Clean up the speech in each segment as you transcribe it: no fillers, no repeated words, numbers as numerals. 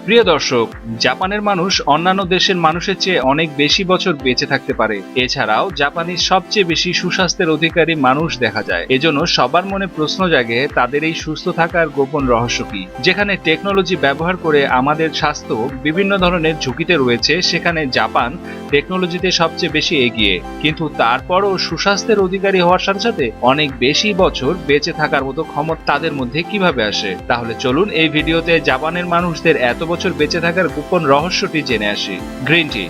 প্রিয় দর্শক, জাপানের মানুষ অন্যান্য দেশের মানুষের চেয়ে অনেক বেশি বছর বেঁচে থাকতে পারে। এছাড়াও জাপানি সবচেয়ে বেশি সুস্বাস্থ্যের অধিকারী মানুষ দেখা যায়। এজন্য সবার মনে প্রশ্ন জাগে, তাদের এই সুস্থ থাকার গোপন রহস্য কি? যেখানে টেকনোলজি ব্যবহার করে আমাদের স্বাস্থ্য বিভিন্ন ধরনের ঝুঁকিতে রয়েছে, সেখানে জাপান টেকনোলজিতে সবচেয়ে বেশি এগিয়ে, কিন্তু তারপরও সুস্বাস্থ্যের অধিকারী হওয়ার সাথে সাথে অনেক বেশি বছর বেঁচে থাকার মতো ক্ষমতা তাদের মধ্যে কিভাবে আসে? তাহলে চলুন এই ভিডিওতে জাপানের মানুষদের এত বছর বেঁচে থাকার গোপন রহস্যটি জেনে আসি। Green tea.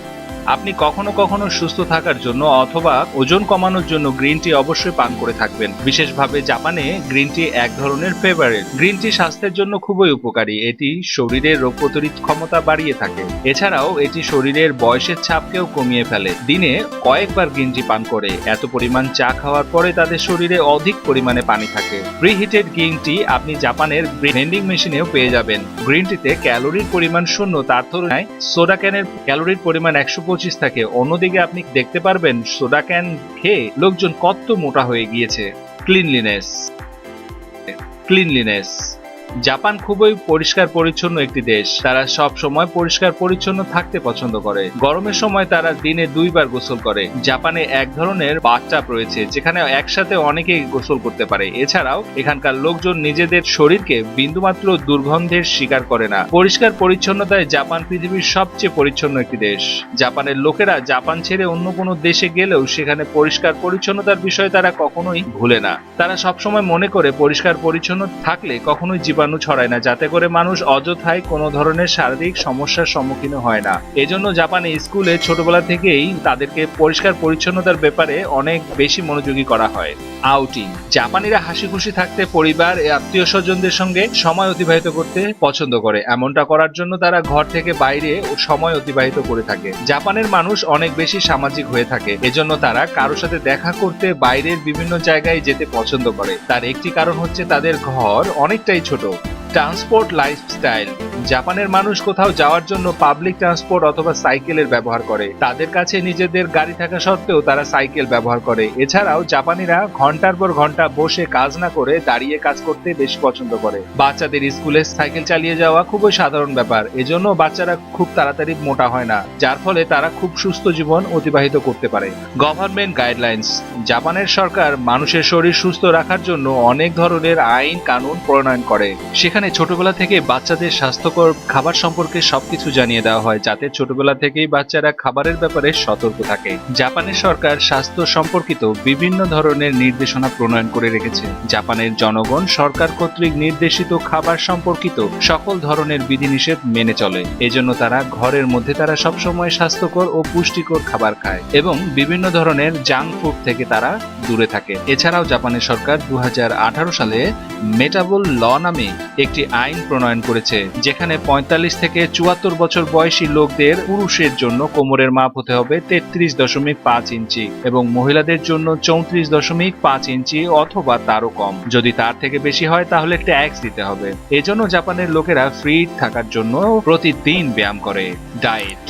আপনি কখনো কখনো সুস্থ থাকার জন্য অথবা ওজন কমানোর জন্য গ্রিন টি অবশ্যই পান করে থাকবেন। বিশেষভাবে জাপানে গ্রিন টি এক ধরনের ফেভারিট। গ্রিন টি স্বাস্থ্যের জন্য খুবই উপকারী। এটি শরীরের রোগ প্রতিরোধ ক্ষমতা বাড়িয়ে থাকে। এছাড়াও এটি শরীরের বয়সের ছাপকেও কমিয়ে ফেলে। দিনে কয়েকবার গ্রিন টি পান করে এত পরিমাণ চা খাওয়ার পরে তাদের শরীরে অধিক পরিমাণে পানি থাকে। প্রিহিটেড গ্রিন টি আপনি জাপানের ভেন্ডিং মেশিনেও পেয়ে যাবেন। গ্রিন টিতে ক্যালোরির পরিমাণ শূন্য, তার তুলনায় সোডা ক্যানের ক্যালোরির পরিমাণ 125 থাকে। অন্যদিকে আপনি দেখতে পারবেন সোডা ক্যান খেয়ে লোকজন কত মোটা হয়ে গিয়েছে। ক্লিনলিনেস। জাপান খুবই পরিষ্কার পরিচ্ছন্ন একটি দেশ। তারা সব সময় পরিষ্কার পরিচ্ছন্ন থাকতে পছন্দ করে। গরমের সময় তারা দিনে 2 বার গোসল করে। জাপানে এক ধরনের বাথটাব রয়েছে যেখানে একসাথে অনেকেই গোসল করতে পারে। এছাড়াও এখানকার লোকজন নিজেদের শরীরকে বিন্দুমাত্র দুর্গন্ধের শিকার করে না। পরিষ্কার পরিচ্ছন্নতায় জাপান পৃথিবীর সবচেয়ে পরিচ্ছন্ন একটি দেশ। জাপানের লোকেরা জাপান ছেড়ে অন্য কোনো দেশে গেলেও সেখানে পরিষ্কার পরিচ্ছন্নতার বিষয়ে তারা কখনোই ভুলে না। তারা সবসময় মনে করে পরিষ্কার পরিচ্ছন্ন থাকলে কখনোই জীবাণু ছড়ায় না, যাতে করে মানুষ অযথায় কোনো ধরনের শারীরিক সমস্যার সম্মুখীন হয় না। এজন্য জাপানে স্কুলে ছোটবেলা থেকেই তাদেরকে পরিষ্কার পরিচ্ছন্নতার ব্যাপারে অনেক বেশি মনোযোগী করা হয়। আউটিং। জাপানিরা হাসি খুশি থাকতে, পরিবার ও আত্মীয় স্বজনদের সঙ্গে সময় অতিবাহিত করতে পছন্দ করে। এমনটা করার জন্য তারা ঘর থেকে বাইরে সময় অতিবাহিত করে থাকে। জাপানের মানুষ অনেক বেশি সামাজিক হয়ে থাকে। এজন্য তারা কারোর সাথে দেখা করতে বাইরের বিভিন্ন জায়গায় যেতে পছন্দ করে। তার একটি কারণ হচ্ছে তাদের ঘর অনেকটাই ছোট। Transport lifestyle. জাপানের মানুষ কোথাও যাওয়ার জন্য পাবলিক ট্রান্সপোর্ট অথবা সাইকেলের ব্যবহার করে। তাদের কাছে নিজেদের গাড়ি থাকা সত্ত্বেও তারা সাইকেল ব্যবহার করে। এছাড়াও জাপানিরা ঘন্টার পর ঘন্টা বসে কাজ না করে দাঁড়িয়ে কাজ করতে বেশি পছন্দ করে। বাচ্চাদের স্কুলে সাইকেল চালিয়ে যাওয়া খুবই সাধারণ ব্যাপার। এজন্য বাচ্চারা খুব তাড়াতাড়ি মোটা হয় না, যার ফলে তারা খুব সুস্থ জীবন অতিবাহিত করতে পারে। Government guidelines. জাপানের সরকার মানুষের শরীর সুস্থ রাখার জন্য অনেক ধরনের আইন কানুন প্রণয়ন করে। সেখানে ছোটবেলা থেকে বাচ্চাদের স্বাস্থ্যকর খাবার সম্পর্কে সবকিছু জানিয়ে দেওয়া হয়, যাতে ছোটবেলা থেকেই বাচ্চারা খাবারের ব্যাপারে সতর্ক থাকে। জাপানের সরকার স্বাস্থ্য সম্পর্কিত বিভিন্ন ধরনের নির্দেশনা প্রণয়ন করে রেখেছে। জাপানের জনগণ সরকার কর্তৃক নির্দেশিত খাবার সম্পর্কিত সকল ধরনের বিধিনিষেধ মেনে চলে। এজন্য তারা ঘরের মধ্যে তারা সবসময় স্বাস্থ্যকর ও পুষ্টিকর খাবার খায় এবং বিভিন্ন ধরনের জাঙ্ক ফুড থেকে তারা দূরে থাকে। এছাড়াও জাপানের সরকার 2018 সালে মেটাবল ল নামে একটি আইন প্রণয়ন করেছে, যেখানে 45 থেকে 74 বছর বয়সী লোকদের পুরুষের জন্য কোমরের মাপ হতে হবে 33.5 ইঞ্চি এবং মহিলাদের জন্য 34.5 ইঞ্চি অথবা তারও কম। যদি তার থেকে বেশি হয় তাহলে ট্যাক্স দিতে হবে। এজন্য জাপানের লোকেরা ফিট থাকার জন্য প্রতিদিন ব্যায়াম করে। ডায়েট।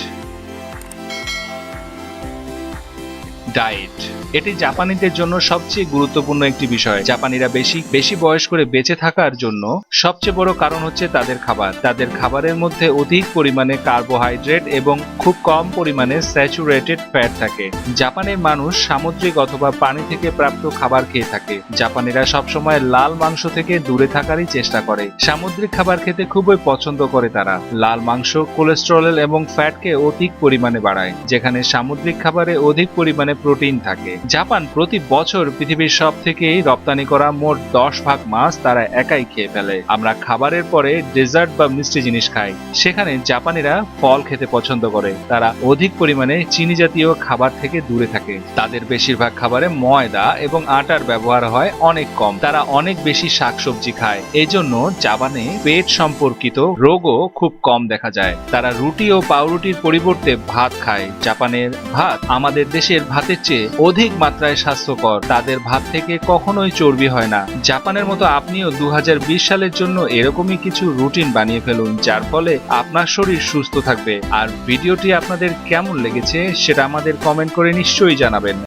এটি জাপানিদের জন্য সবচেয়ে গুরুত্বপূর্ণ একটি বিষয়। জাপানিরা বেশি বয়স করে বেঁচে থাকার জন্য সবচেয়ে বড় কারণ হচ্ছে তাদের খাবার। তাদের খাবারের মধ্যে অধিক পরিমাণে কার্বোহাইড্রেট এবং খুব কম পরিমাণে স্যাচুরেটেড ফ্যাট থাকে। জাপানের মানুষ সামুদ্রিক অথবা পানি থেকে প্রাপ্ত খাবার খেয়ে থাকে। জাপানিরা সবসময় লাল মাংস থেকে দূরে থাকারই চেষ্টা করে। সামুদ্রিক খাবার খেতে খুবই পছন্দ করে তারা। লাল মাংস কোলেস্টেরল এবং ফ্যাটকে অধিক পরিমাণে বাড়ায়, যেখানে সামুদ্রিক খাবারে অধিক পরিমাণে প্রোটিন থাকে। জাপান প্রতি বছর পৃথিবীর সব থেকে রপ্তানি করা মোট 10% মাছ তারা একাই খেয়ে ফেলে। আমরা খাবারের পরে ডেজার্ট বা মিষ্টি জিনিস খাই, সেখানে জাপানিরা ফল খেতে পছন্দ করে। তারা অধিক পরিমাণে চিনি জাতীয় খাবার থেকে দূরে থাকে। তাদের বেশিরভাগ খাবারে ময়দা এবং আটার ব্যবহার হয় অনেক কম। তারা অনেক বেশি শাকসবজি খায়। এই জন্য জাপানে পেট সম্পর্কিত রোগও খুব কম দেখা যায়। তারা রুটি ও পাউরুটির পরিবর্তে ভাত খায়। জাপানের ভাত আমাদের দেশের ভাতের চেয়ে অধিক মাত্রায় স্বাস্থ্যকর। তাদের ভাত থেকে কখনোই চর্বি হয় না। জাপানের মতো আপনিও 2020 সালের জন্য এরকমই কিছু রুটিন বানিয়ে ফেলুন, যার ফলে আপনার শরীর সুস্থ থাকবে। আর ভিডিওটি আপনাদের কেমন লেগেছে সেটা আমাদের কমেন্ট করে নিশ্চয়ই জানাবেন।